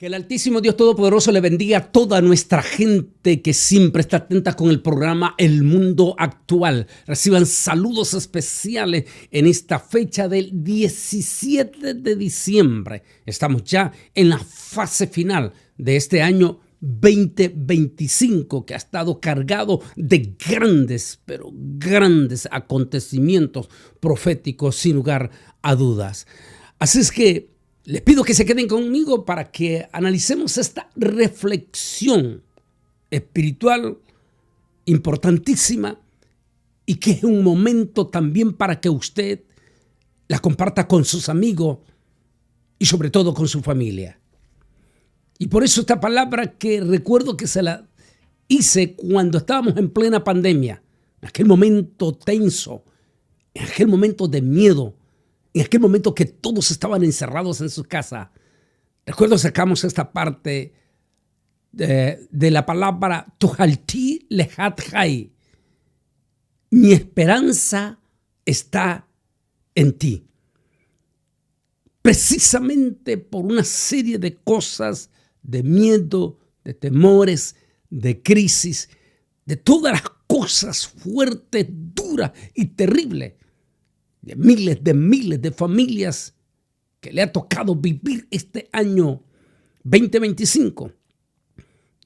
Que el Altísimo Dios Todopoderoso le bendiga a toda nuestra gente que siempre está atenta con el programa El Mundo Actual. Reciban saludos especiales en esta fecha del 17 de diciembre. Estamos ya en la fase final de este año 2025, que ha estado cargado de grandes, pero grandes acontecimientos proféticos sin lugar a dudas. Así es que les pido que se queden conmigo para que analicemos esta reflexión espiritual importantísima y que es un momento también para que usted la comparta con sus amigos y sobre todo con su familia. Y por eso esta palabra que recuerdo que se la hice cuando estábamos en plena pandemia, en aquel momento tenso, en aquel momento de miedo, en aquel momento que todos estaban encerrados en su casa. Recuerdo sacamos esta parte de la palabra Tujalti Lehat Hai. Mi esperanza está en ti. Precisamente por una serie de cosas, de miedo, de temores, de crisis, de todas las cosas fuertes, duras y terribles, de miles de familias que le ha tocado vivir este año 2025,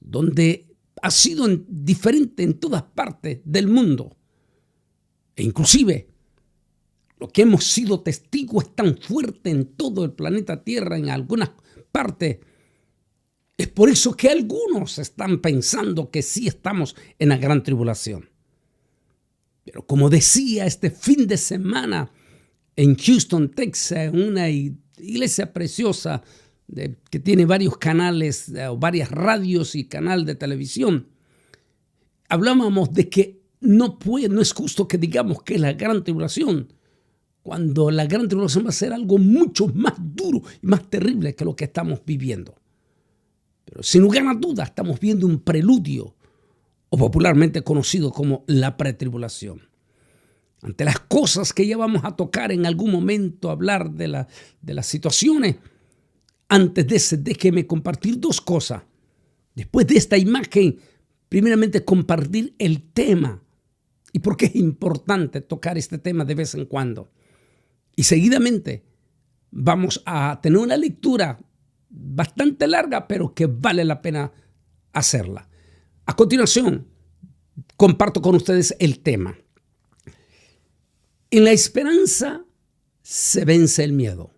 donde ha sido diferente en todas partes del mundo. E inclusive lo que hemos sido testigos es tan fuerte en todo el planeta Tierra, en algunas partes. Es por eso que algunos están pensando que sí estamos en la gran tribulación. Pero como decía este fin de semana en Houston, Texas, una iglesia preciosa que tiene varios canales, varias radios y canal de televisión, hablábamos de que no es justo que digamos que es la gran tribulación, cuando la gran tribulación va a ser algo mucho más duro y más terrible que lo que estamos viviendo. Pero sin lugar a dudas estamos viendo un preludio, o popularmente conocido como la pretribulación. Ante las cosas que ya vamos a tocar en algún momento, hablar de las situaciones, antes de ese, déjeme compartir dos cosas. Después de esta imagen, primeramente compartir el tema y por qué es importante tocar este tema de vez en cuando. Y seguidamente vamos a tener una lectura bastante larga, pero que vale la pena hacerla. A continuación, comparto con ustedes el tema. En la esperanza se vence el miedo.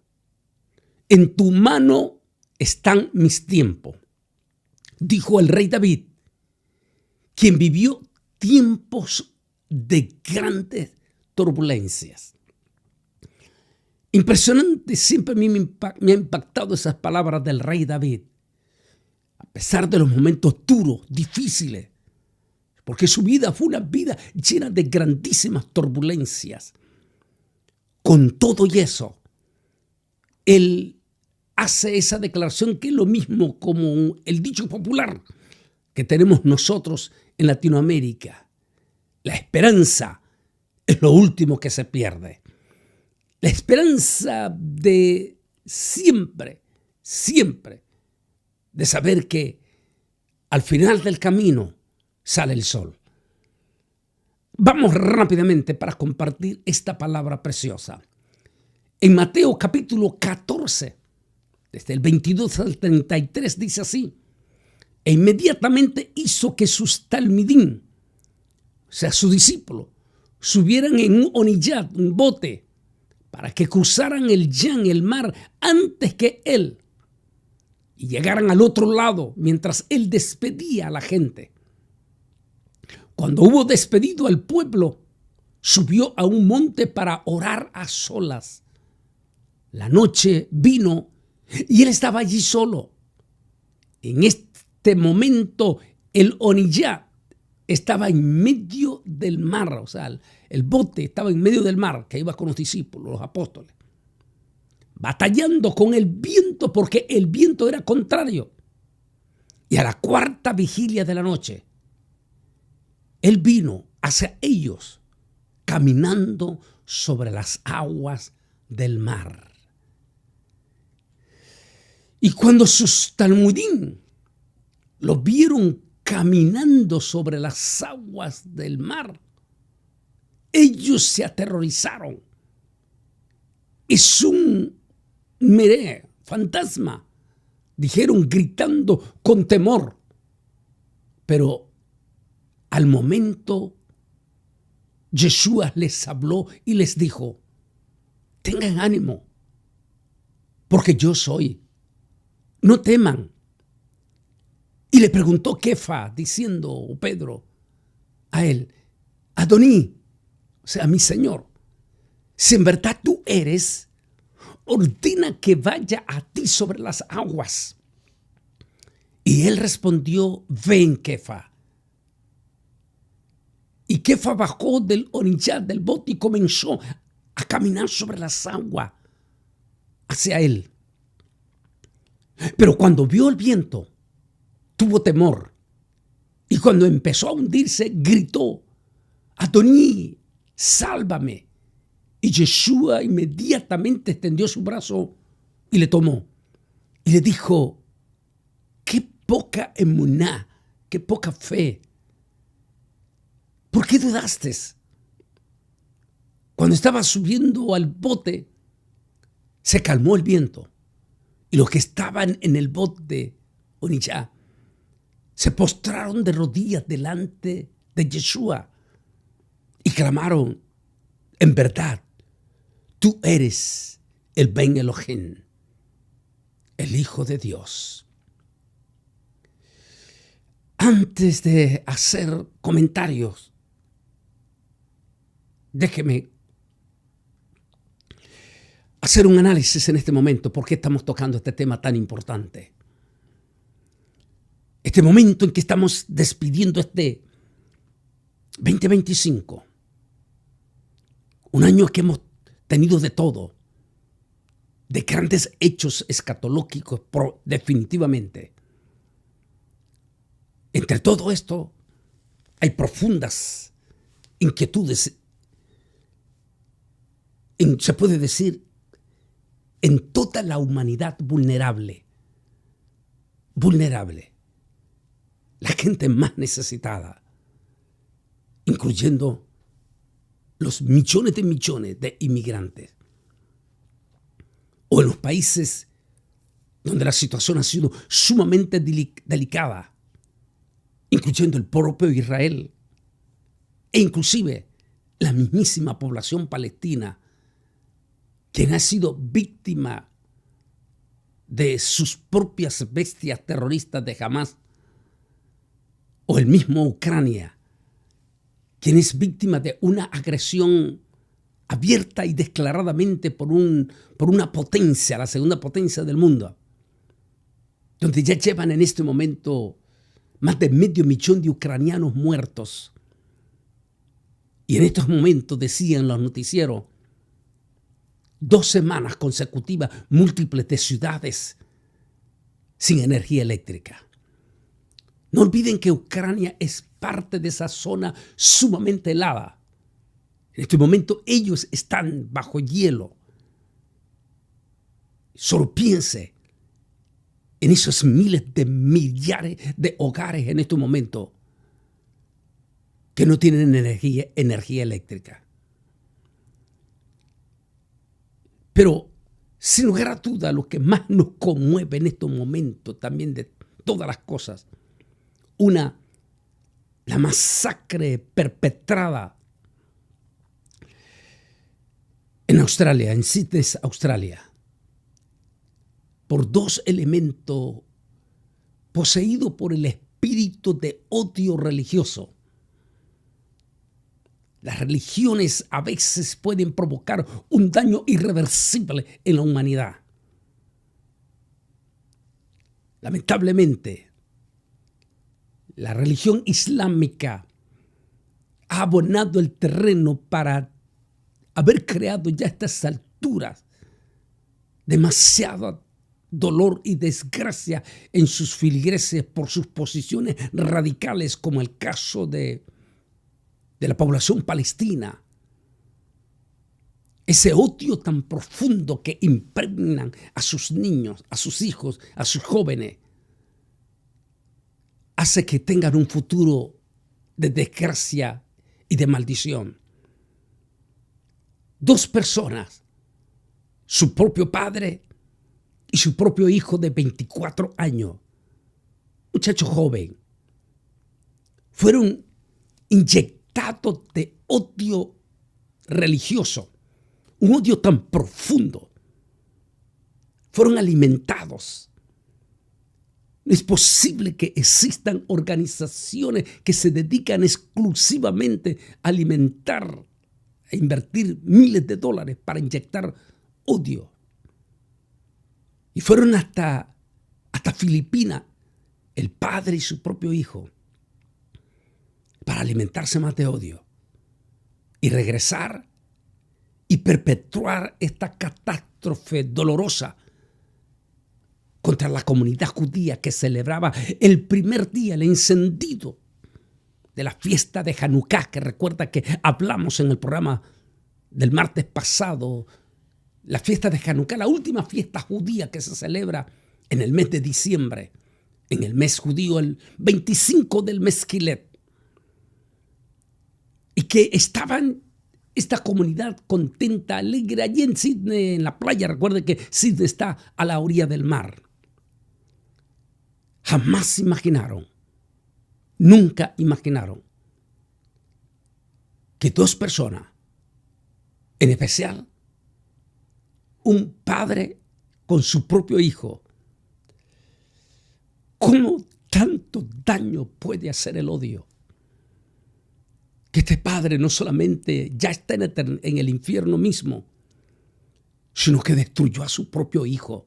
En tu mano están mis tiempos, dijo el rey David, quien vivió tiempos de grandes turbulencias. Impresionante, siempre a mí me ha impactado esas palabras del rey David, a pesar de los momentos duros, difíciles, porque su vida fue una vida llena de grandísimas turbulencias. Con todo y eso, él hace esa declaración que es lo mismo como el dicho popular que tenemos nosotros en Latinoamérica. La esperanza es lo último que se pierde. La esperanza de siempre, de saber que al final del camino sale el sol. Vamos rápidamente para compartir esta palabra preciosa. En Mateo capítulo 14, desde el 22 al 33, dice así: e inmediatamente hizo que sus talmidín, o sea, sus discípulos, subieran en un oniyat, un bote, para que cruzaran el mar antes que él y llegaran al otro lado mientras él despedía a la gente. Cuando hubo despedido al pueblo, subió a un monte para orar a solas. La noche vino y él estaba allí solo. En este momento, el oniyat estaba en medio del mar, o sea, el bote estaba en medio del mar, que iba con los discípulos, los apóstoles, batallando con el viento porque el viento era contrario. Y a la cuarta vigilia de la noche, él vino hacia ellos caminando sobre las aguas del mar. Y cuando sus talmudín los vieron caminando sobre las aguas del mar, ellos se aterrorizaron. Es un miré, fantasma, dijeron gritando con temor. Pero al momento Yeshua les habló y les dijo: tengan ánimo, porque yo soy, no teman. Y le preguntó Kefa, diciendo Pedro a él: Adoní, o sea, mi Señor, si en verdad tú eres, ordena que vaya a ti sobre las aguas. Y él respondió: ven, Kefa. Y Kefa bajó del orilla del bote y comenzó a caminar sobre las aguas hacia él. Pero cuando vio el viento, tuvo temor. Y cuando empezó a hundirse, gritó: Adoní, sálvame. Y Yeshua inmediatamente extendió su brazo y le tomó. Y le dijo: qué poca emuná, qué poca fe. ¿Por qué dudaste? Cuando estaba subiendo al bote, se calmó el viento. Y los que estaban en el bote, Oniyá, se postraron de rodillas delante de Yeshua y clamaron: en verdad, tú eres el Ben Elohim, el Hijo de Dios. Antes de hacer comentarios, déjeme hacer un análisis en este momento. ¿Por qué estamos tocando este tema tan importante? Este momento en que estamos despidiendo este 2025. Un año que hemos tenido de todo. De grandes hechos escatológicos, definitivamente. Entre todo esto hay profundas inquietudes, se puede decir, en toda la humanidad vulnerable. Vulnerable. La gente más necesitada, incluyendo los millones de inmigrantes. O en los países donde la situación ha sido sumamente delicada, incluyendo el propio Israel, e inclusive la mismísima población palestina, quien ha sido víctima de sus propias bestias terroristas de Hamas, o el mismo Ucrania, quien es víctima de una agresión abierta y declaradamente por una potencia, la segunda potencia del mundo, donde ya llevan en este momento más de 500,000 de ucranianos muertos. Y en estos momentos, decían los noticieros, 2 semanas consecutivas múltiples de ciudades sin energía eléctrica. No olviden que Ucrania es parte de esa zona sumamente helada. En este momento ellos están bajo hielo. Solo piense en esos miles de millares de hogares en este momento que no tienen energía eléctrica. Pero, sin lugar a duda, lo que más nos conmueve en estos momentos, también de todas las cosas, la masacre perpetrada en Australia, en Sydney, Australia, por 2 elementos poseídos por el espíritu de odio religioso. Las religiones a veces pueden provocar un daño irreversible en la humanidad. Lamentablemente, la religión islámica ha abonado el terreno para haber creado ya a estas alturas demasiado dolor y desgracia en sus feligreses por sus posiciones radicales, como el caso de la población palestina, ese odio tan profundo que impregnan a sus niños, a sus hijos, a sus jóvenes, hace que tengan un futuro de desgracia y de maldición. Dos personas, su propio padre y su propio hijo de 24 años, muchacho joven, fueron inyectados de odio religioso, un odio tan profundo. Fueron alimentados. No es posible que existan organizaciones que se dedican exclusivamente a alimentar, a invertir miles de dólares para inyectar odio. Y fueron hasta Filipinas, el padre y su propio hijo, para alimentarse más de odio y regresar y perpetuar esta catástrofe dolorosa contra la comunidad judía que celebraba el primer día, el encendido de la fiesta de Hanukkah, que recuerda que hablamos en el programa del martes pasado, la fiesta de Hanukkah, la última fiesta judía que se celebra en el mes de diciembre, en el mes judío, el 25 del mes Kilet. Y que estaban esta comunidad contenta, alegre, allí en Sydney, en la playa. Recuerden que Sydney está a la orilla del mar. Jamás imaginaron, nunca imaginaron que dos personas, en especial un padre con su propio hijo, ¿cómo tanto daño puede hacer el odio? Que este padre no solamente ya está en el infierno mismo, sino que destruyó a su propio hijo.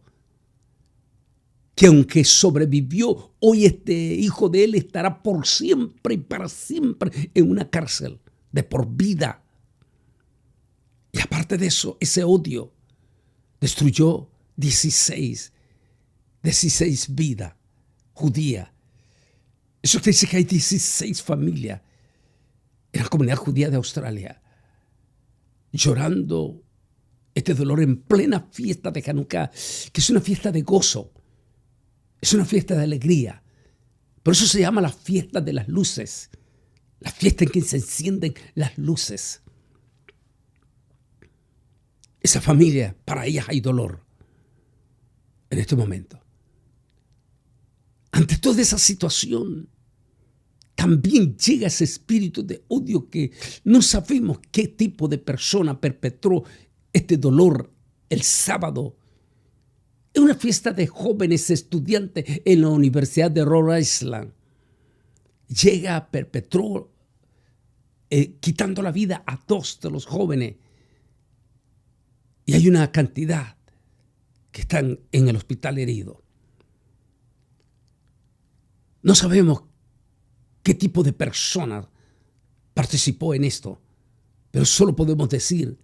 Que aunque sobrevivió, hoy este hijo de él estará por siempre y para siempre en una cárcel de por vida. Y aparte de eso, ese odio destruyó 16 vidas judías. Eso quiere decir que hay 16 familias en la comunidad judía de Australia llorando este dolor en plena fiesta de Hanukkah, que es una fiesta de gozo, es una fiesta de alegría. Por eso se llama la fiesta de las luces, la fiesta en que se encienden las luces. Esa familia, para ellas hay dolor en este momento. Ante toda esa situación, también llega ese espíritu de odio que no sabemos qué tipo de persona perpetró este dolor el sábado. Es una fiesta de jóvenes estudiantes en la Universidad de Rhode Island. Llega, perpetró, quitando la vida a dos de los jóvenes. Y hay una cantidad que están en el hospital heridos. No sabemos qué tipo de persona participó en esto, pero solo podemos decir,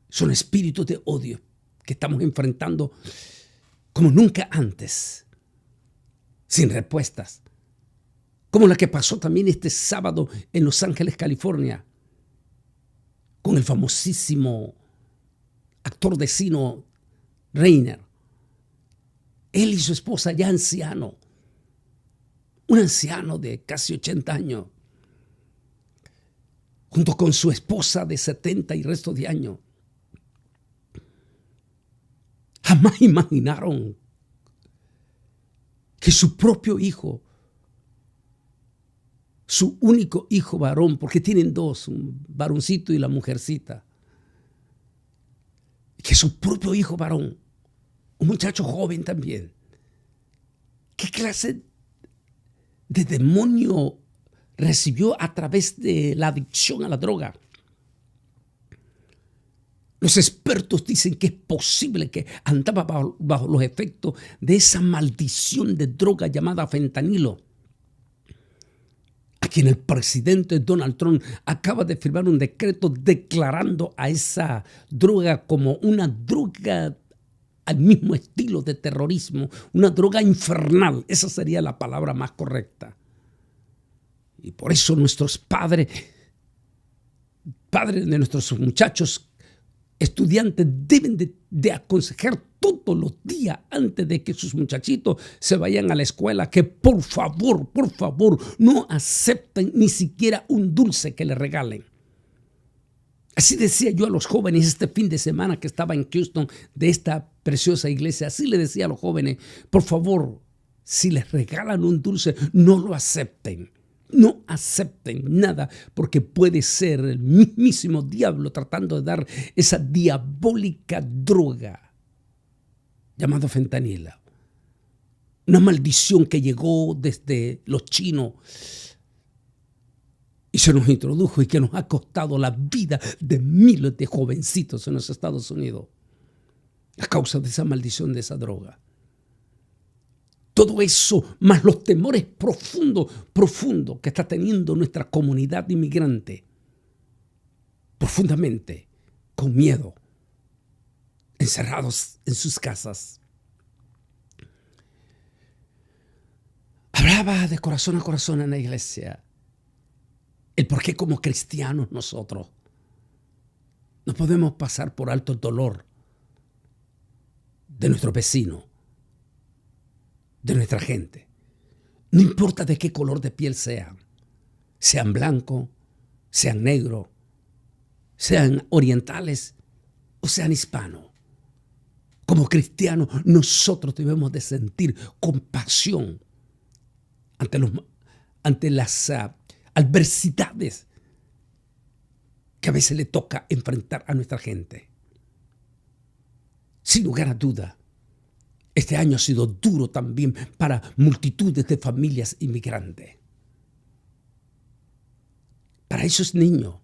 son espíritus de odio que estamos enfrentando como nunca antes, sin respuestas, como la que pasó también este sábado en Los Ángeles, California, con el famosísimo actor de cine Reiner. Él y su esposa ya anciano, un anciano de casi 80 años, junto con su esposa de 70 y resto de años. Jamás imaginaron que su propio hijo, su único hijo varón, porque tienen dos, un varoncito y la mujercita, que su propio hijo varón, un muchacho joven también, ¿qué clase de demonio recibió a través de la adicción a la droga? Los expertos dicen que es posible que andaba bajo los efectos de esa maldición de droga llamada fentanilo, a quien el presidente Donald Trump acaba de firmar un decreto declarando a esa droga como una droga al mismo estilo de terrorismo, una droga infernal. Esa sería la palabra más correcta. Y por eso nuestros padres de nuestros muchachos estudiantes deben de aconsejar todos los días antes de que sus muchachitos se vayan a la escuela que por favor, no acepten ni siquiera un dulce que le regalen. Así decía yo a los jóvenes este fin de semana que estaba en Houston de esta preciosa iglesia. Así le decía a los jóvenes, por favor, si les regalan un dulce, no lo acepten. No acepten nada porque puede ser el mismísimo diablo tratando de dar esa diabólica droga llamada fentanila. Una maldición que llegó desde los chinos y se nos introdujo y que nos ha costado la vida de miles de jovencitos en los Estados Unidos a causa de esa maldición de esa droga. Todo eso, más los temores profundos que está teniendo nuestra comunidad inmigrante, profundamente, con miedo, encerrados en sus casas. Hablaba de corazón a corazón en la iglesia el por qué como cristianos nosotros no podemos pasar por alto el dolor de nuestro vecino, de nuestra gente. No importa de qué color de piel sean blancos, sean negros, sean orientales o sean hispanos. Como cristianos nosotros debemos de sentir compasión ante las adversidades que a veces le toca enfrentar a nuestra gente. Sin lugar a duda, este año ha sido duro también para multitudes de familias inmigrantes. Para esos niños,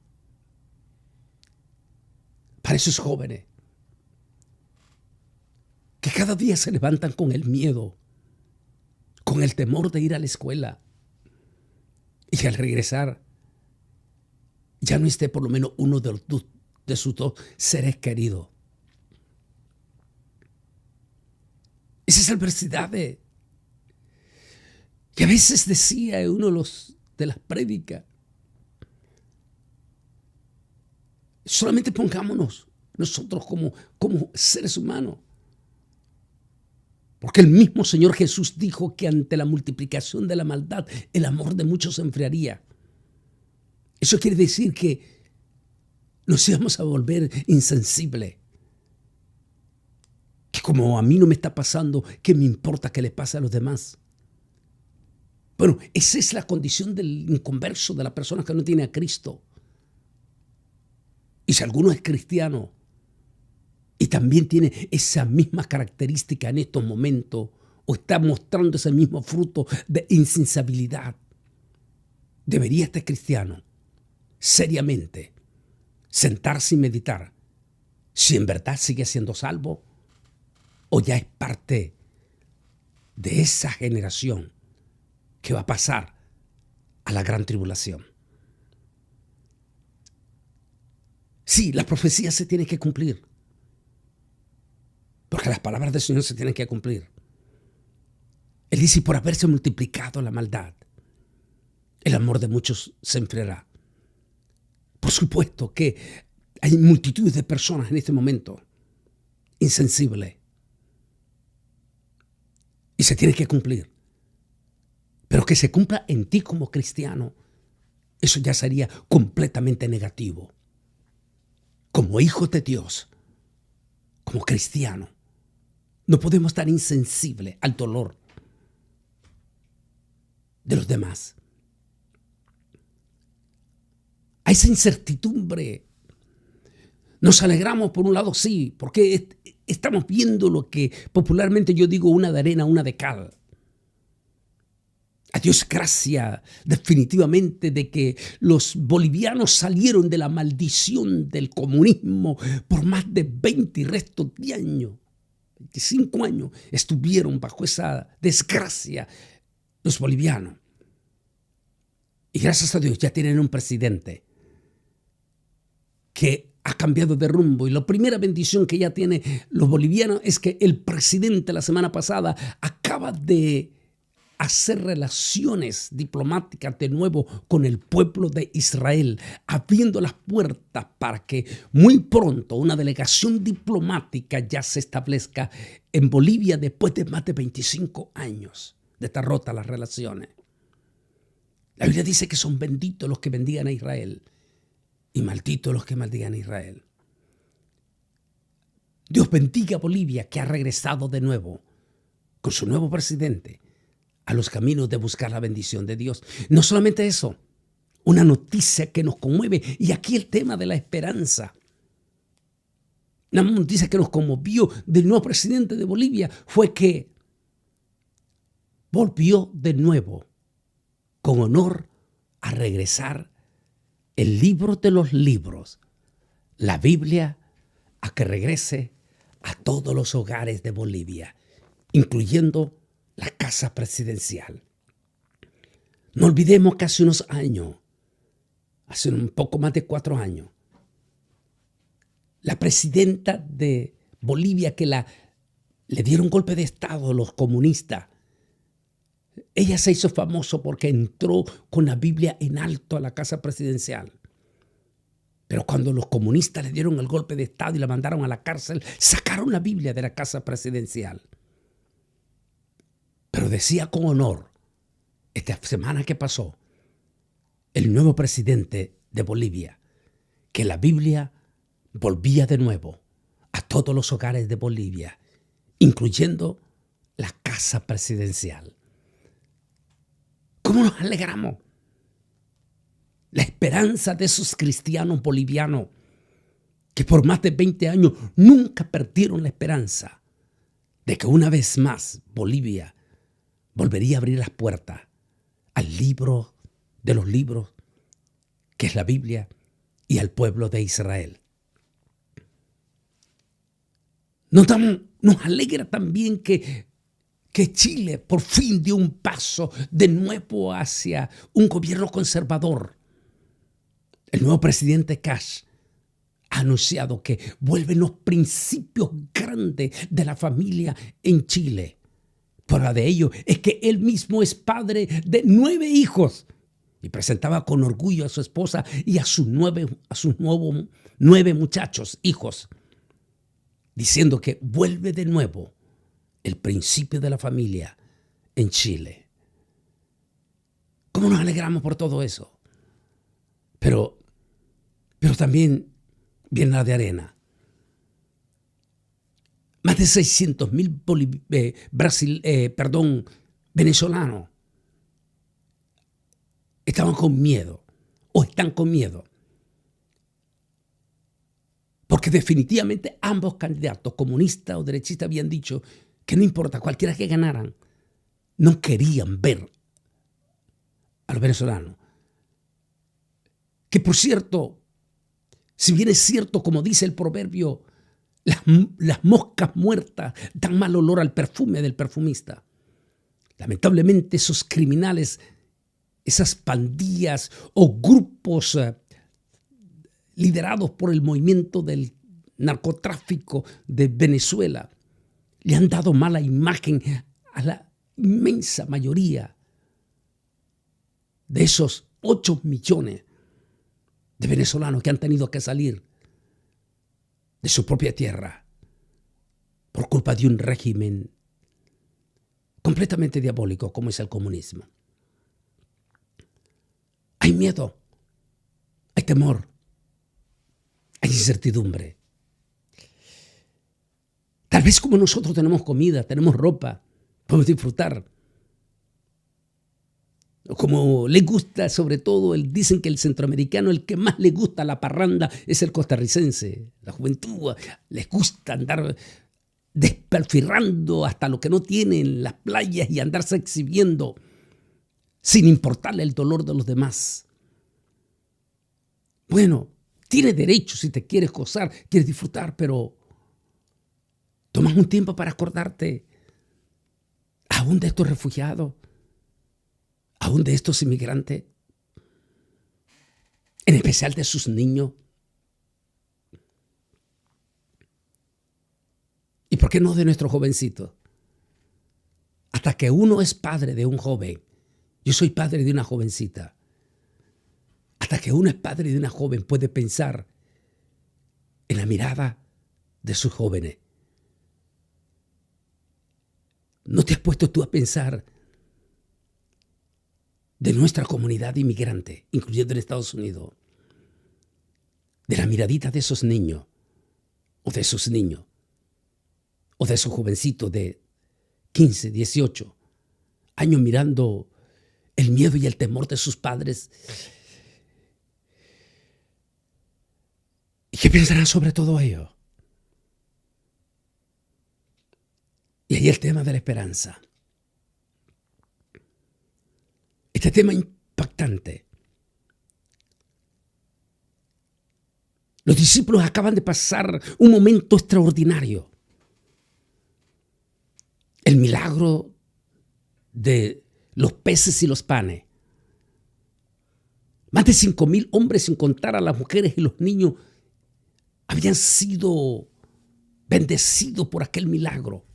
para esos jóvenes, que cada día se levantan con el miedo, con el temor de ir a la escuela. Y al regresar, ya no esté por lo menos uno de sus dos seres queridos. Esas adversidades que a veces decía en uno de las prédicas. Solamente pongámonos nosotros como seres humanos. Porque el mismo Señor Jesús dijo que ante la multiplicación de la maldad, el amor de muchos se enfriaría. Eso quiere decir que nos íbamos a volver insensibles. Que como a mí no me está pasando, ¿qué me importa que le pase a los demás? Bueno, esa es la condición del inconverso, de la persona que no tiene a Cristo. Y si alguno es cristiano y también tiene esa misma característica en estos momentos, o está mostrando ese mismo fruto de insensibilidad, debería este cristiano seriamente sentarse y meditar si en verdad sigue siendo salvo o ya es parte de esa generación que va a pasar a la gran tribulación. Sí, la profecía se tiene que cumplir, porque las palabras del Señor se tienen que cumplir. Él dice, por haberse multiplicado la maldad, el amor de muchos se enfriará. Por supuesto que hay multitudes de personas en este momento insensibles. Y se tiene que cumplir. Pero que se cumpla en ti como cristiano, eso ya sería completamente negativo. Como hijos de Dios, como cristiano, no podemos estar insensibles al dolor de los demás. A esa incertidumbre nos alegramos por un lado, sí, porque estamos viendo lo que popularmente yo digo, una de arena, una de cal. A Dios gracia definitivamente de que los bolivianos salieron de la maldición del comunismo por más de 20 y restos de años. 25 años estuvieron bajo esa desgracia los bolivianos. Y gracias a Dios ya tienen un presidente que ha cambiado de rumbo. Y la primera bendición que ya tienen los bolivianos es que el presidente la semana pasada acaba de hacer relaciones diplomáticas de nuevo con el pueblo de Israel, abriendo las puertas para que muy pronto una delegación diplomática ya se establezca en Bolivia después de más de 25 años de estar rotas las relaciones. La Biblia dice que son benditos los que bendigan a Israel y malditos los que maldigan a Israel. Dios bendiga a Bolivia, que ha regresado de nuevo con su nuevo presidente a los caminos de buscar la bendición de Dios. No solamente eso, una noticia que nos conmueve, y aquí el tema de la esperanza. Una noticia que nos conmovió del nuevo presidente de Bolivia fue que volvió de nuevo con honor a regresar el libro de los libros, la Biblia, a que regrese a todos los hogares de Bolivia, incluyendo la casa presidencial. No olvidemos que hace unos años, hace un poco más de 4 años, la presidenta de Bolivia, que le dieron golpe de estado los comunistas, ella se hizo famoso porque entró con la Biblia en alto a la casa presidencial. Pero cuando los comunistas le dieron el golpe de estado y la mandaron a la cárcel, sacaron la Biblia de la casa presidencial. Pero decía con honor, esta semana que pasó, el nuevo presidente de Bolivia, que la Biblia volvía de nuevo a todos los hogares de Bolivia, incluyendo la casa presidencial. ¿Cómo nos alegramos? La esperanza de esos cristianos bolivianos que por más de 20 años nunca perdieron la esperanza de que una vez más Bolivia volvería a abrir las puertas al libro de los libros, que es la Biblia, y al pueblo de Israel. Nos alegra también que Chile por fin dio un paso de nuevo hacia un gobierno conservador. El nuevo presidente Kast ha anunciado que vuelven los principios grandes de la familia en Chile. Prueba de ello es que él mismo es padre de 9 hijos y presentaba con orgullo a su esposa y a sus 9 hijos, diciendo que vuelve de nuevo el principio de la familia en Chile. ¿Cómo nos alegramos por todo eso? Pero también viene la de arena. Más de 600,000 venezolanos estaban con miedo o están con miedo. Porque definitivamente ambos candidatos, comunistas o derechistas, habían dicho que no importa, cualquiera que ganaran, no querían ver a los venezolanos. Que por cierto, si bien es cierto, como dice el proverbio, las moscas muertas dan mal olor al perfume del perfumista. Lamentablemente esos criminales, esas pandillas o grupos liderados por el movimiento del narcotráfico de Venezuela, le han dado mala imagen a la inmensa mayoría de esos 8 millones de venezolanos que han tenido que salir de su propia tierra por culpa de un régimen completamente diabólico como es el comunismo. Hay miedo, hay temor, hay incertidumbre. Tal vez como nosotros tenemos comida, tenemos ropa, podemos disfrutar. Como les gusta, sobre todo, dicen que el centroamericano, el que más le gusta la parranda es el costarricense. La juventud les gusta andar despilfarrando hasta lo que no tienen en las playas y andarse exhibiendo sin importarle el dolor de los demás. Bueno, tienes derecho si te quieres gozar, quieres disfrutar, pero tomas un tiempo para acordarte aún de estos refugiados, aún de estos inmigrantes, en especial de sus niños. ¿Y por qué no de nuestros jovencitos? hasta que uno es padre de un joven. Yo soy padre de una jovencita. Hasta que uno es padre de una joven puede pensar en la mirada de sus jóvenes. ¿No te has puesto tú a pensar de nuestra comunidad inmigrante, incluyendo en Estados Unidos? De la miradita de esos niños, o de esos niños, o de esos jovencitos de 15, 18 años mirando el miedo y el temor de sus padres. ¿Y qué pensarán sobre todo ello? Y ahí el tema de la esperanza. Este tema impactante. Los discípulos acaban de pasar un momento extraordinario. El milagro de los peces y los panes. Más de 5,000 hombres, sin contar a las mujeres y los niños, habían sido bendecidos por aquel milagro.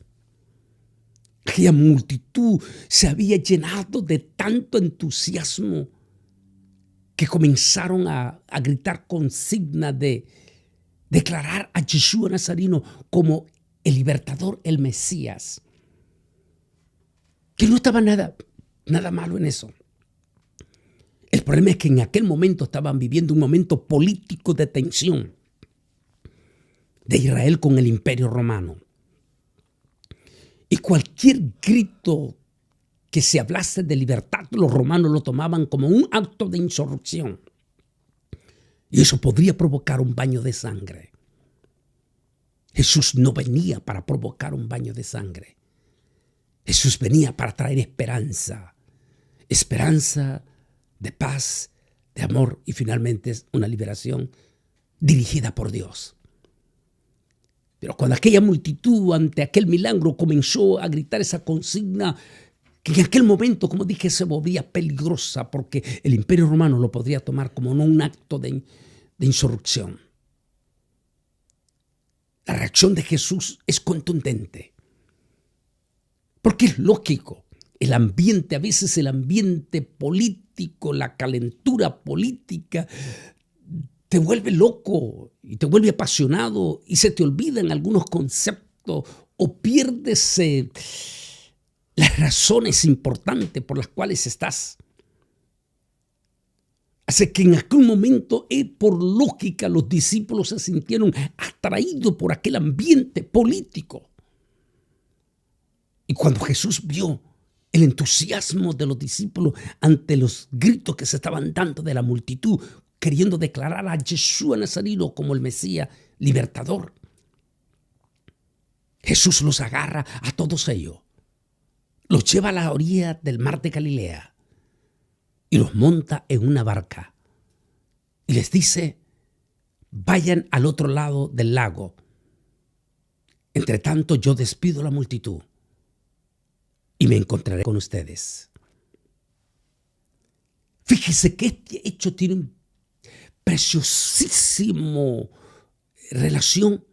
Aquella multitud se había llenado de tanto entusiasmo que comenzaron a gritar consigna de declarar a Yeshua Nazareno como el libertador, el Mesías. Que no estaba nada malo en eso. El problema es que en aquel momento estaban viviendo un momento político de tensión de Israel con el Imperio Romano. Y cualquier grito que se hablase de libertad, los romanos lo tomaban como un acto de insurrección. Y eso podría provocar un baño de sangre. Jesús no venía para provocar un baño de sangre. Jesús venía para traer esperanza. Esperanza de paz, de amor y finalmente es una liberación dirigida por Dios. Pero cuando aquella multitud ante aquel milagro comenzó a gritar esa consigna, que en aquel momento, como dije, se volvía peligrosa porque el Imperio Romano lo podría tomar como no un acto de insurrección. La reacción de Jesús es contundente. Porque es lógico. El ambiente, a veces el ambiente político, la calentura política, te vuelve loco y te vuelve apasionado y se te olvidan algunos conceptos o pierdes las razones importantes por las cuales estás. Así que en aquel momento, por lógica, los discípulos se sintieron atraídos por aquel ambiente político. Y cuando Jesús vio el entusiasmo de los discípulos ante los gritos que se estaban dando de la multitud, queriendo declarar a Yeshua Nazareno como el Mesías libertador, Jesús los agarra a todos ellos, los lleva a la orilla del mar de Galilea y los monta en una barca y les dice: vayan al otro lado del lago. Entre tanto, yo despido a la multitud y me encontraré con ustedes. Fíjese que este hecho tiene un preciosísimo relación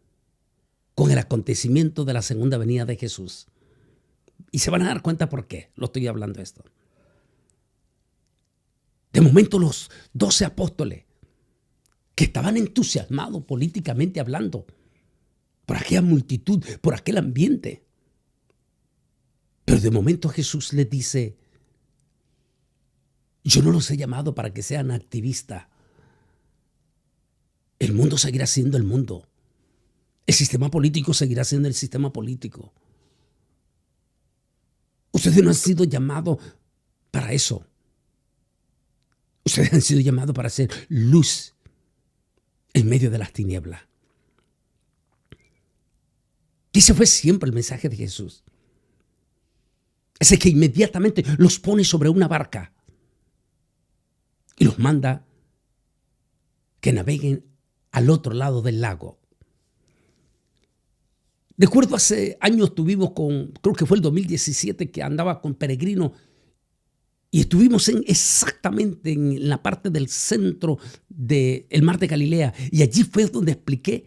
con el acontecimiento de la segunda venida de Jesús. Y se van a dar cuenta por qué lo estoy hablando esto. De momento los 12 apóstoles, que estaban entusiasmados políticamente hablando, por aquella multitud, por aquel ambiente. Pero de momento Jesús les dice: yo no los he llamado para que sean activistas. El mundo seguirá siendo el mundo. El sistema político seguirá siendo el sistema político. Ustedes no han sido llamados para eso. Ustedes han sido llamados para ser luz en medio de las tinieblas. Y ese fue siempre el mensaje de Jesús. Ese que inmediatamente los pone sobre una barca y los manda que naveguen al otro lado del lago. Recuerdo hace años estuvimos creo que fue el 2017, que andaba con peregrinos y estuvimos exactamente en la parte del centro del mar de Galilea. Y allí fue donde expliqué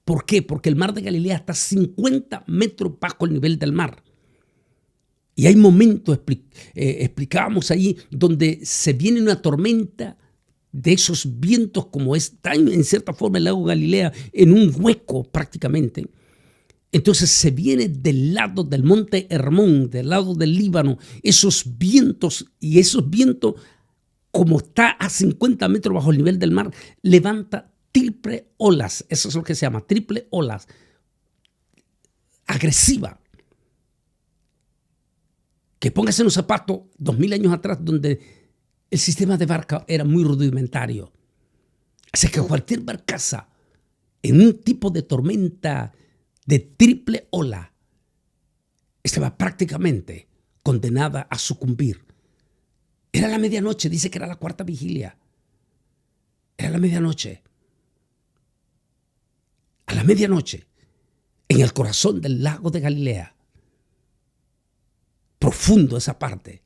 por qué. Porque el mar de Galilea está 50 metros bajo el nivel del mar. Y hay momentos, explicábamos ahí, donde se viene una tormenta de esos vientos, como está en cierta forma el lago Galilea, en un hueco prácticamente. Entonces se viene del lado del monte Hermón, del lado del Líbano, esos vientos, y esos vientos, como está a 50 metros bajo el nivel del mar, levanta triple olas. Eso es lo que se llama, triple olas. Agresiva. Que póngase en un zapato 2000 años atrás, donde el sistema de barca era muy rudimentario. Así que cualquier barcaza en un tipo de tormenta de triple ola estaba prácticamente condenada a sucumbir. Era la medianoche, dice que era la cuarta vigilia. Era la medianoche. A la medianoche, en el corazón del lago de Galilea, profundo esa parte,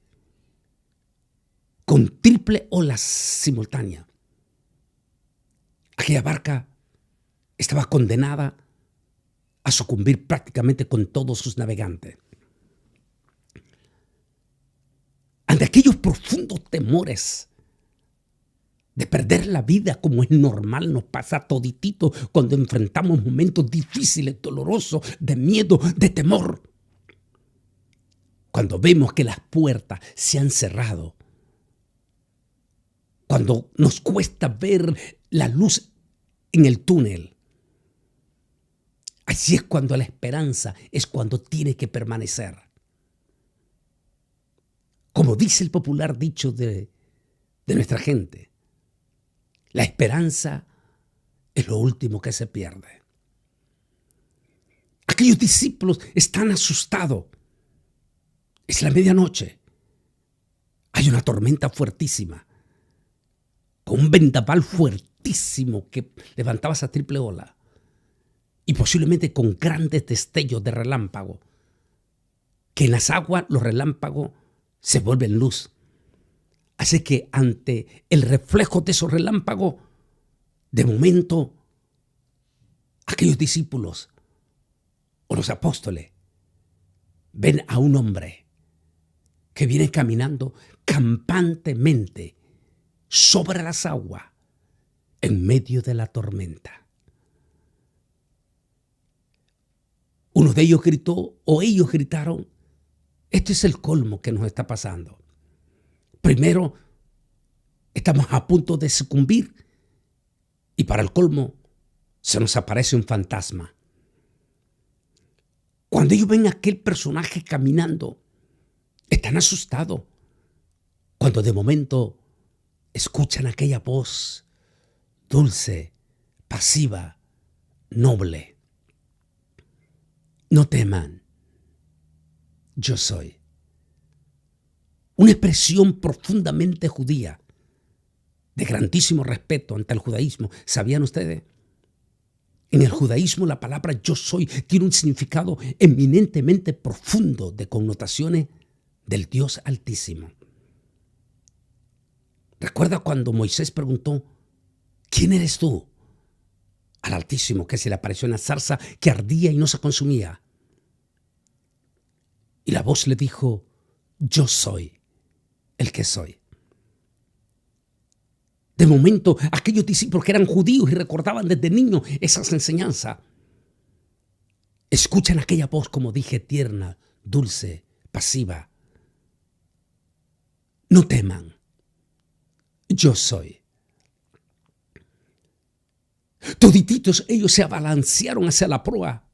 con triple olas simultánea. Aquella barca estaba condenada a sucumbir prácticamente con todos sus navegantes. Ante aquellos profundos temores de perder la vida, como es normal, nos pasa toditito cuando enfrentamos momentos difíciles, dolorosos, de miedo, de temor. Cuando vemos que las puertas se han cerrado, cuando nos cuesta ver la luz en el túnel, así es cuando la esperanza es cuando tiene que permanecer. Como dice el popular dicho de nuestra gente, la esperanza es lo último que se pierde. Aquellos discípulos están asustados. Es la medianoche. Hay una tormenta fuertísima, con un vendaval fuertísimo que levantaba esa triple ola, y posiblemente con grandes destellos de relámpago, que en las aguas los relámpagos se vuelven luz. Así que ante el reflejo de esos relámpagos, de momento, aquellos discípulos o los apóstoles ven a un hombre que viene caminando campantemente sobre las aguas en medio de la tormenta. Uno de ellos gritó, o ellos gritaron: este es el colmo que nos está pasando. Primero, estamos a punto de sucumbir, y para el colmo se nos aparece un fantasma. Cuando ellos ven a aquel personaje caminando, están asustados. Cuando de momento escuchan aquella voz dulce, pasiva, noble: no teman, yo soy. Una expresión profundamente judía, de grandísimo respeto ante el judaísmo. ¿Sabían ustedes? En el judaísmo la palabra yo soy tiene un significado eminentemente profundo, de connotaciones del Dios Altísimo. ¿Recuerda cuando Moisés preguntó: ¿quién eres tú? Al Altísimo, que se le apareció una zarza que ardía y no se consumía. Y la voz le dijo: yo soy el que soy. De momento, aquellos discípulos que eran judíos y recordaban desde niños esas enseñanzas, escuchan aquella voz, como dije, tierna, dulce, pasiva: no teman, yo soy. Todititos ellos se abalancearon hacia la proa.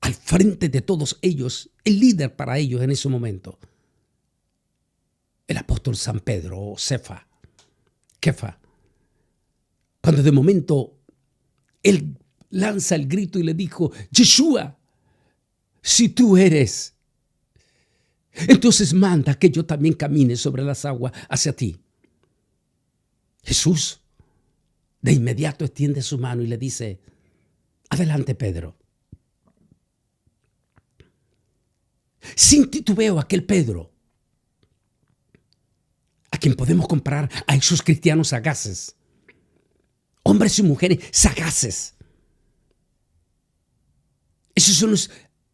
Al frente de todos ellos, el líder para ellos en ese momento, el apóstol San Pedro, o Kefa, cuando de momento él lanza el grito y le dijo: Yeshua, si tú eres, entonces manda que yo también camine sobre las aguas hacia ti. Jesús de inmediato extiende su mano y le dice: adelante, Pedro. Sin titubeo, aquel Pedro, a quien podemos comparar a esos cristianos sagaces, hombres y mujeres sagaces. Esos son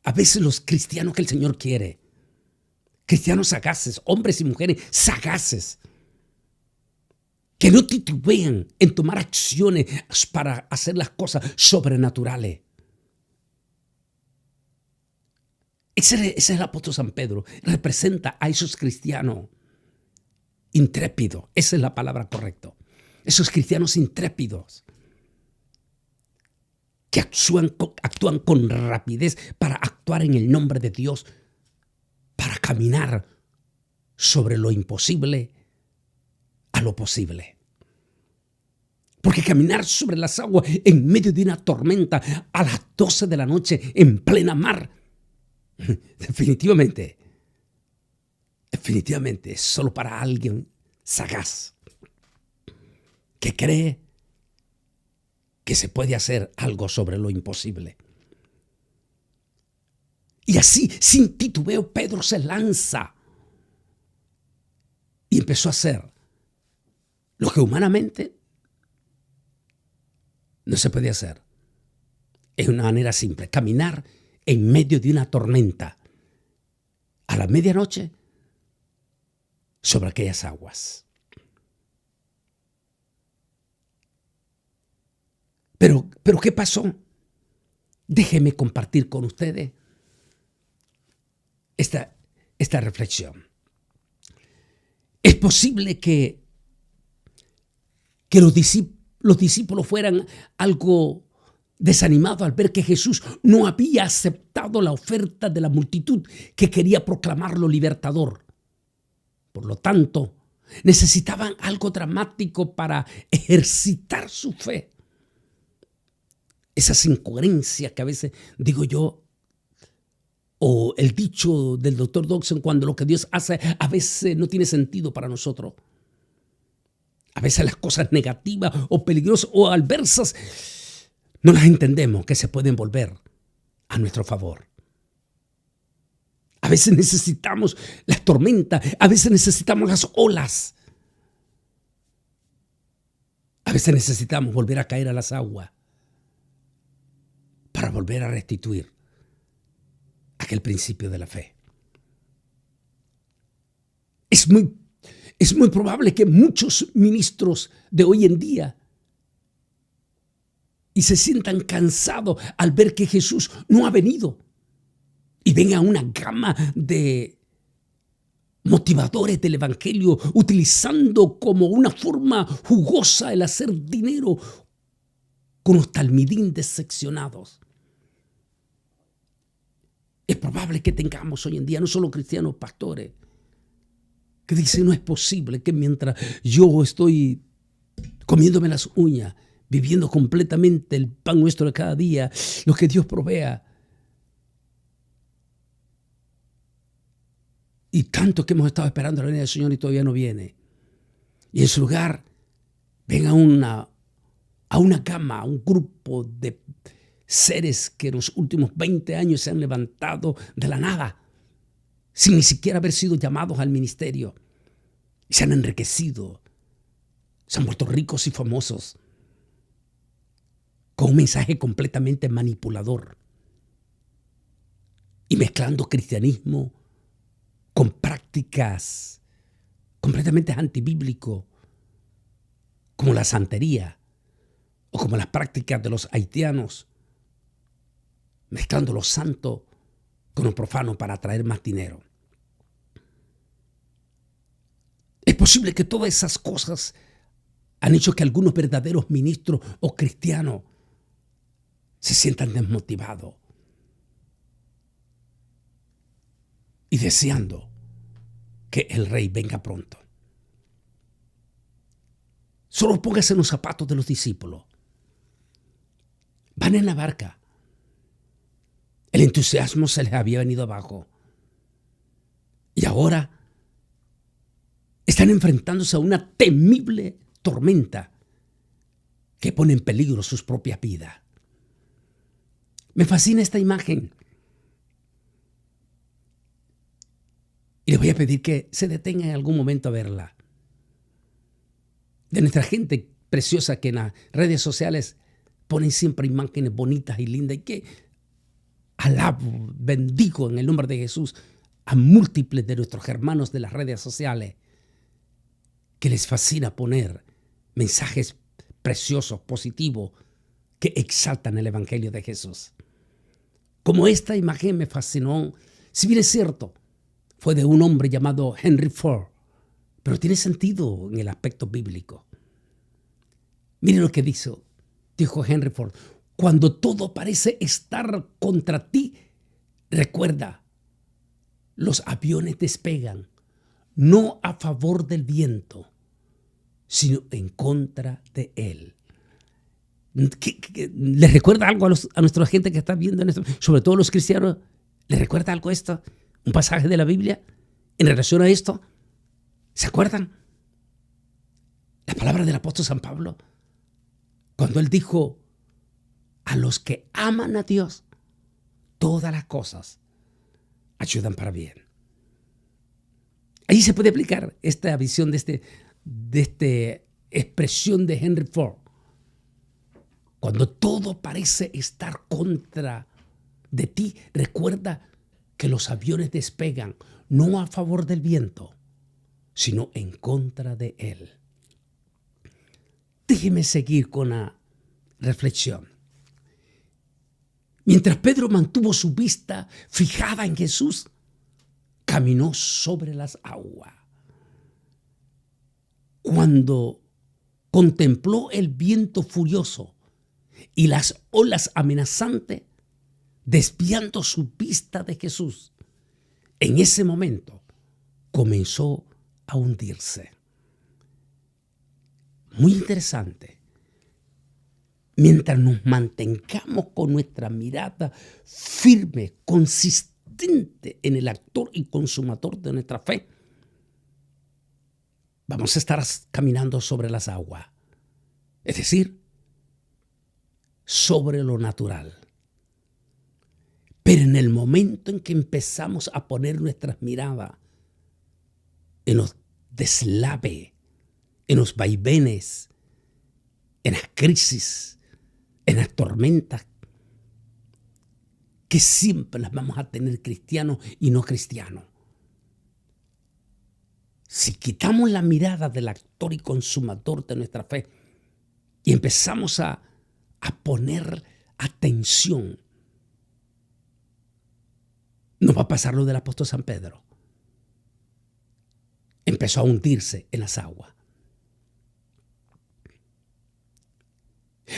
a veces los cristianos que el Señor quiere. Cristianos sagaces, hombres y mujeres sagaces, que no titubean en tomar acciones para hacer las cosas sobrenaturales. Ese es el apóstol San Pedro. Representa a esos cristianos intrépidos. Esa es la palabra correcta. Esos cristianos intrépidos que actúan con rapidez para actuar en el nombre de Dios, para caminar sobre lo imposible a lo posible. Porque caminar sobre las aguas en medio de una tormenta a las 12 de la noche en plena mar, definitivamente es solo para alguien sagaz que cree que se puede hacer algo sobre lo imposible. Y así, sin titubeo, Pedro se lanza y empezó a hacer lo que humanamente no se podía hacer. Es una manera simple: caminar en medio de una tormenta a la medianoche sobre aquellas aguas. Pero ¿qué pasó? Déjenme compartir con ustedes esta reflexión. Es posible que los discípulos fueran algo desanimados al ver que Jesús no había aceptado la oferta de la multitud que quería proclamarlo libertador. Por lo tanto, necesitaban algo dramático para ejercitar su fe. Esas incoherencias que a veces digo yo, o el dicho del Dr. Dodson, cuando lo que Dios hace a veces no tiene sentido para nosotros. A veces las cosas negativas o peligrosas o adversas no las entendemos, que se pueden volver a nuestro favor. A veces necesitamos las tormentas, a veces necesitamos las olas. A veces necesitamos volver a caer a las aguas para volver a restituir aquel principio de la fe. Es muy probable que muchos ministros de hoy en día y se sientan cansados al ver que Jesús no ha venido y venga una gama de motivadores del evangelio utilizando como una forma jugosa el hacer dinero con los talmidín decepcionados. Es probable que tengamos hoy en día no solo cristianos, pastores, que dicen: no es posible que mientras yo estoy comiéndome las uñas, viviendo completamente el pan nuestro de cada día, lo que Dios provea, y tanto que hemos estado esperando la venida del Señor y todavía no viene, y en su lugar ven a una gama, a un grupo de seres que en los últimos 20 años se han levantado de la nada, sin ni siquiera haber sido llamados al ministerio, y se han enriquecido, se han vuelto ricos y famosos, con un mensaje completamente manipulador y mezclando cristianismo con prácticas completamente antibíblicas, como la santería o como las prácticas de los haitianos, mezclando lo santo con lo profano para atraer más dinero. Es posible que todas esas cosas han hecho que algunos verdaderos ministros o cristianos se sientan desmotivados y deseando que el Rey venga pronto. Solo póngase en los zapatos de los discípulos. Van en la barca. El entusiasmo se les había venido abajo. Y ahora están enfrentándose a una temible tormenta que pone en peligro sus propias vidas. Me fascina esta imagen. Y les voy a pedir que se detengan en algún momento a verla. De nuestra gente preciosa que en las redes sociales ponen siempre imágenes bonitas y lindas y que alabo, bendigo en el nombre de Jesús a múltiples de nuestros hermanos de las redes sociales que les fascina poner mensajes preciosos, positivos, que exaltan el Evangelio de Jesús. Como esta imagen me fascinó, si bien es cierto, fue de un hombre llamado Henry Ford, pero tiene sentido en el aspecto bíblico. Miren lo que dijo Henry Ford: cuando todo parece estar contra ti, recuerda, los aviones despegan, no a favor del viento, sino en contra de él. ¿Les recuerda algo a nuestra gente que está viendo en esto? Sobre todo los cristianos, ¿les recuerda algo esto? ¿Un pasaje de la Biblia en relación a esto? ¿Se acuerdan? La palabra del apóstol San Pablo, cuando él dijo: a los que aman a Dios, todas las cosas ayudan para bien. Ahí se puede aplicar esta visión de esta expresión de Henry Ford. Cuando todo parece estar contra de ti, recuerda que los aviones despegan no a favor del viento, sino en contra de él. Déjeme seguir con la reflexión. Mientras Pedro mantuvo su vista fijada en Jesús, caminó sobre las aguas. Cuando contempló el viento furioso y las olas amenazantes, desviando su vista de Jesús, en ese momento comenzó a hundirse. Muy interesante. Mientras nos mantengamos con nuestra mirada firme, consistente en el autor y consumador de nuestra fe, vamos a estar caminando sobre las aguas. Es decir, sobre lo natural. Pero en el momento en que empezamos a poner nuestras miradas en los deslaves, en los vaivenes, en las crisis, en las tormentas, que siempre las vamos a tener cristianos y no cristianos. Si quitamos la mirada del actor y consumador de nuestra fe y empezamos a poner atención, nos va a pasar lo del apóstol San Pedro. Empezó a hundirse en las aguas.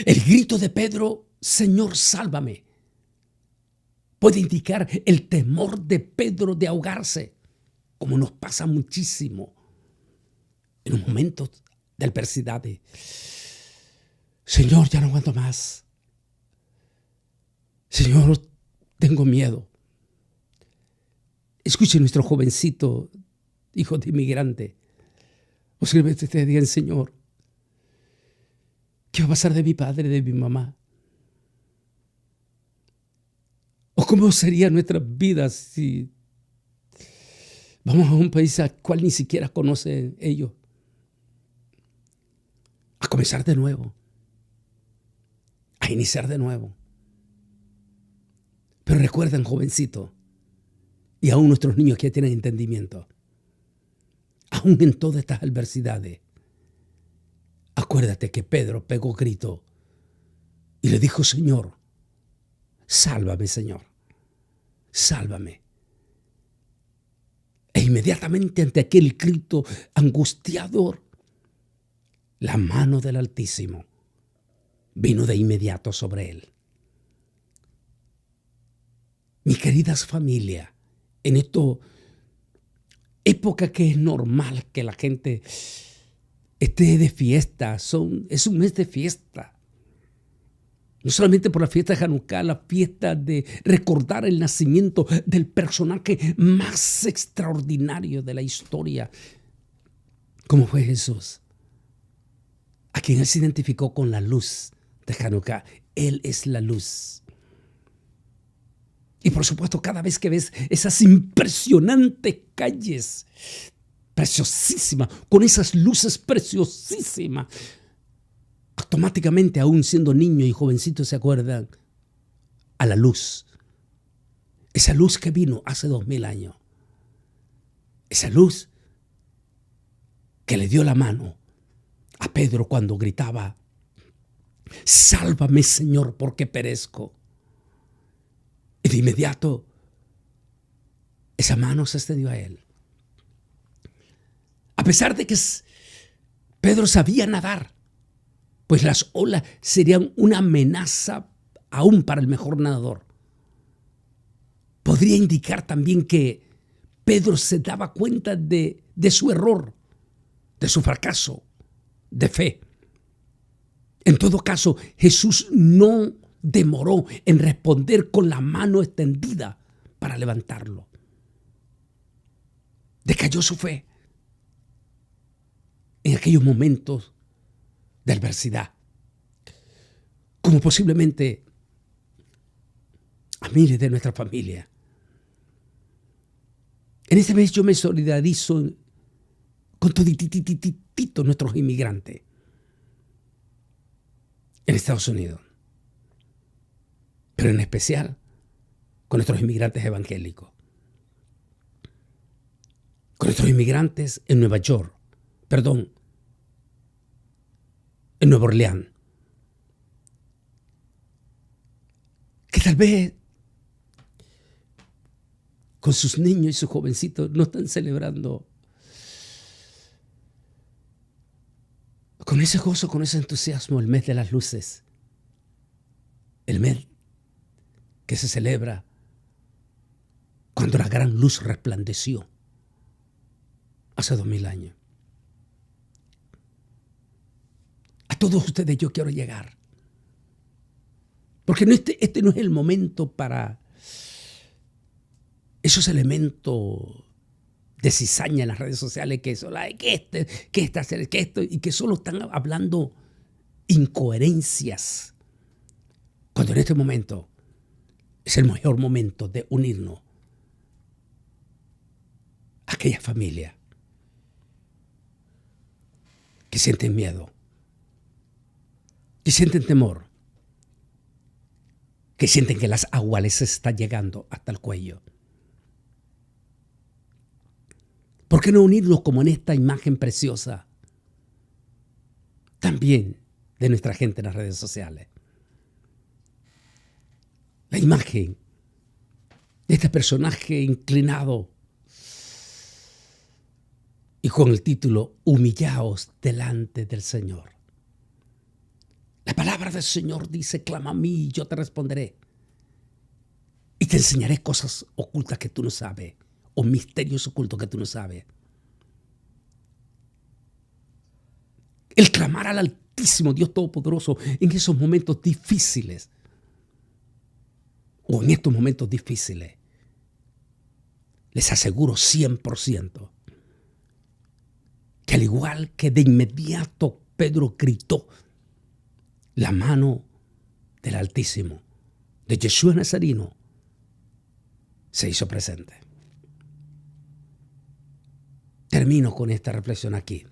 El grito de Pedro: Señor, sálvame, puede indicar el temor de Pedro de ahogarse, como nos pasa muchísimo en los momentos de adversidad. Señor, ya no aguanto más. Señor, tengo miedo. Escuche nuestro jovencito, hijo de inmigrante. Posiblemente te digan: Señor, ¿qué va a pasar de mi padre, de mi mamá? ¿O cómo serían nuestras vidas si vamos a un país al cual ni siquiera conocen ellos? A comenzar de nuevo. A iniciar de nuevo. Pero recuerden, jovencito, y aún nuestros niños que ya tienen entendimiento, aún en todas estas adversidades, acuérdate que Pedro pegó grito y le dijo: Señor, sálvame, Señor, sálvame. E inmediatamente ante aquel grito angustiador, la mano del Altísimo vino de inmediato sobre él. Mis queridas familias, en esta época que es normal que la gente esté de fiesta, es un mes de fiesta. No solamente por la fiesta de Hanukkah, la fiesta de recordar el nacimiento del personaje más extraordinario de la historia, como fue Jesús, a quien él se identificó con la luz de Hanukkah. Él es la luz. Y por supuesto, cada vez que ves esas impresionantes calles preciosísimas, con esas luces preciosísimas, automáticamente, aún siendo niño y jovencito, se acuerdan a la luz. Esa luz que vino hace 2000 años. Esa luz que le dio la mano a Pedro cuando gritaba: sálvame, Señor, porque perezco. Y de inmediato esa mano se extendió a él. A pesar de que Pedro sabía nadar, pues las olas serían una amenaza aún para el mejor nadador. Podría indicar también que Pedro se daba cuenta de su error, de su fracaso de fe. En todo caso, Jesús no demoró en responder con la mano extendida para levantarlo. Decayó su fe en aquellos momentos de adversidad, como posiblemente a miles de nuestra familia. En este mes yo me solidarizo con todos nuestros inmigrantes en Estados Unidos, pero en especial con nuestros inmigrantes evangélicos, con nuestros inmigrantes en Nueva York, en Nueva Orleans, que tal vez con sus niños y sus jovencitos no están celebrando con ese gozo, con ese entusiasmo el mes de las luces, el mes que se celebra cuando la gran luz resplandeció hace 2000 años. A todos ustedes yo quiero llegar, porque este no es el momento para esos elementos de cizaña en las redes sociales que son y que solo están hablando incoherencias, cuando en este momento es el mejor momento de unirnos a aquella familia que sienten miedo, que sienten temor, que sienten que las aguas les están llegando hasta el cuello. ¿Por qué no unirnos como en esta imagen preciosa también de nuestra gente en las redes sociales? La imagen de este personaje inclinado y con el título Humillaos delante del Señor. La palabra del Señor dice: clama a mí y yo te responderé y te enseñaré cosas ocultas que tú no sabes, o misterios ocultos que tú no sabes. El clamar al Altísimo Dios Todopoderoso en esos momentos difíciles, o en estos momentos difíciles, les aseguro 100% que al igual que de inmediato Pedro gritó, la mano del Altísimo, de Yeshua Nazareno, se hizo presente. Termino con esta reflexión aquí.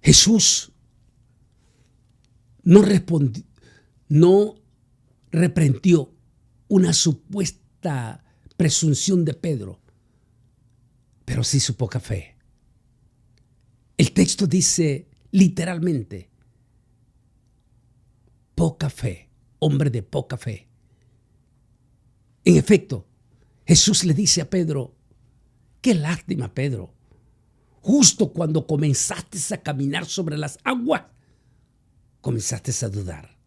Jesús no reprendió una supuesta presunción de Pedro, pero sí su poca fe. El texto dice literalmente: poca fe, hombre de poca fe. En efecto, Jesús le dice a Pedro: qué lástima, Pedro. Justo cuando comenzaste a caminar sobre las aguas, comenzaste a dudar.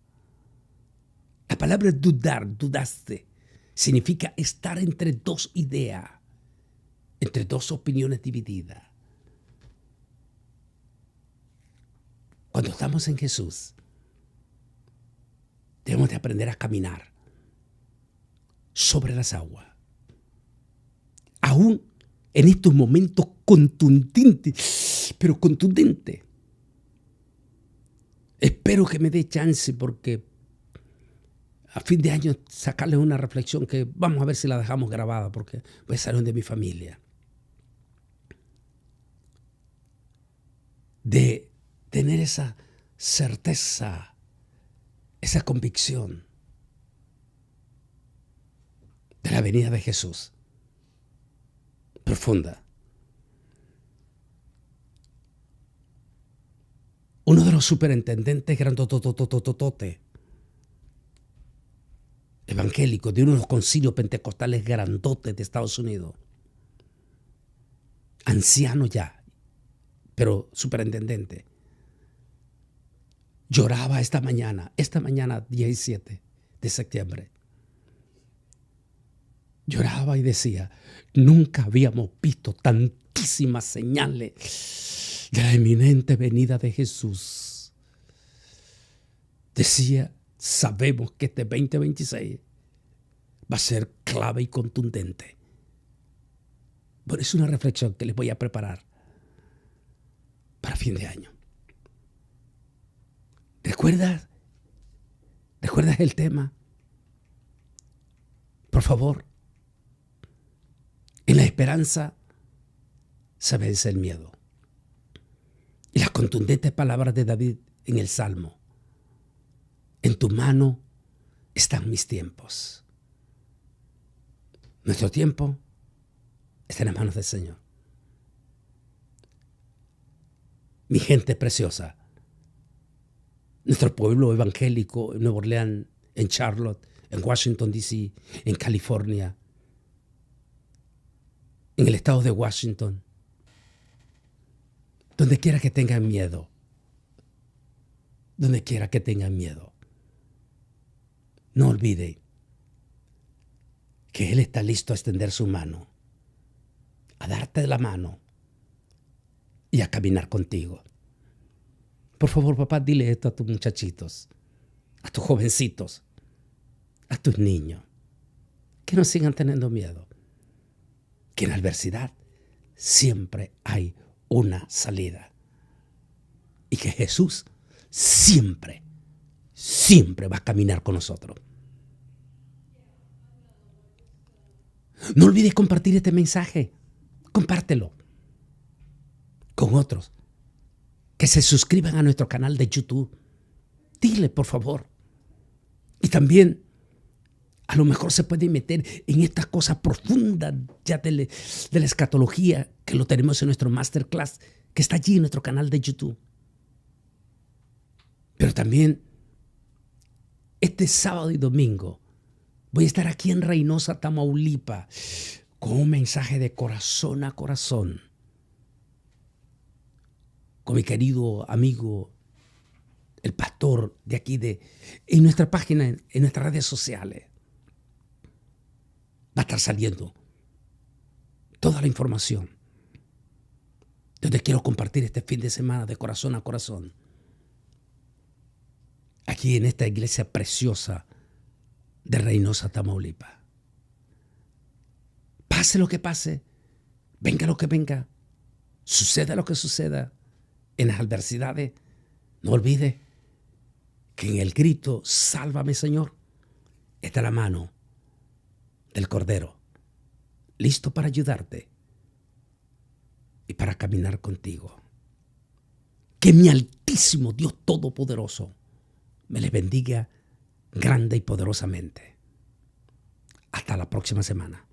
La palabra dudar, dudaste, significa estar entre dos ideas, entre dos opiniones divididas. Cuando estamos en Jesús, debemos de aprender a caminar sobre las aguas. Aún en estos momentos contundentes, pero contundentes. Espero que me dé chance, porque a fin de año sacarles una reflexión que vamos a ver si la dejamos grabada, porque voy a salir de mi familia. De tener esa certeza, esa convicción de la venida de Jesús. profunda. Uno de los superintendentes grandototototote evangélicos de uno de los concilios pentecostales grandotes de Estados Unidos, anciano ya, pero superintendente, lloraba esta mañana 17 de septiembre. Lloraba y decía, nunca habíamos visto tantísimas señales de la inminente venida de Jesús. Decía, sabemos que este 2026 va a ser clave y contundente. Pero es una reflexión que les voy a preparar para fin de año. ¿Recuerdas el tema? Por favor. En la esperanza se vence el miedo. Y las contundentes palabras de David en el Salmo. En tu mano están mis tiempos. Nuestro tiempo está en las manos del Señor. Mi gente preciosa, nuestro pueblo evangélico en Nueva Orleans, en Charlotte, en Washington, D.C., en California, en el estado de Washington, donde quiera que tengan miedo, no olvide que Él está listo a extender su mano, a darte la mano y a caminar contigo. Por favor, papá, dile esto a tus muchachitos, a tus jovencitos, a tus niños, que no sigan teniendo miedo, que en la adversidad siempre hay una salida y que Jesús siempre va a caminar con nosotros. No olvides compartir este mensaje. Compártelo con otros que se suscriban a nuestro canal de YouTube. Dile, por favor. Y también, a lo mejor se puede meter en estas cosas profundas ya de la escatología, que lo tenemos en nuestro masterclass, que está allí en nuestro canal de YouTube. Pero también, este sábado y domingo, voy a estar aquí en Reynosa, Tamaulipas, con un mensaje de corazón a corazón, con mi querido amigo, el pastor de aquí, en nuestra página, en nuestras redes sociales. Va a estar saliendo toda la información. Donde quiero compartir este fin de semana de corazón a corazón. Aquí en esta iglesia preciosa de Reynosa, Tamaulipas. Pase lo que pase, venga lo que venga, suceda lo que suceda, en las adversidades, no olvide que en el grito, sálvame Señor, está la mano del Cordero, listo para ayudarte y para caminar contigo. Que mi altísimo Dios Todopoderoso me les bendiga grande y poderosamente. Hasta la próxima semana.